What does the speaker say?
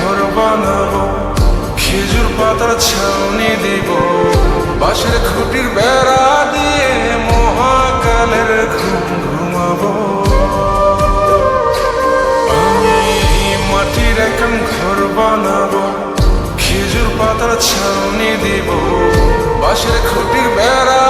ঘর বানাবো, খেজুর পাতার ছাউনি দিব, বাঁশের খুঁটির বেড়া দিয়ে মহাকালের ঘুম ঘুমাবো। আমি মাটির এখন ঘর বানাবো, খেজুর পাতার ছাউনি দিব, বাঁশের খুঁটির বেড়া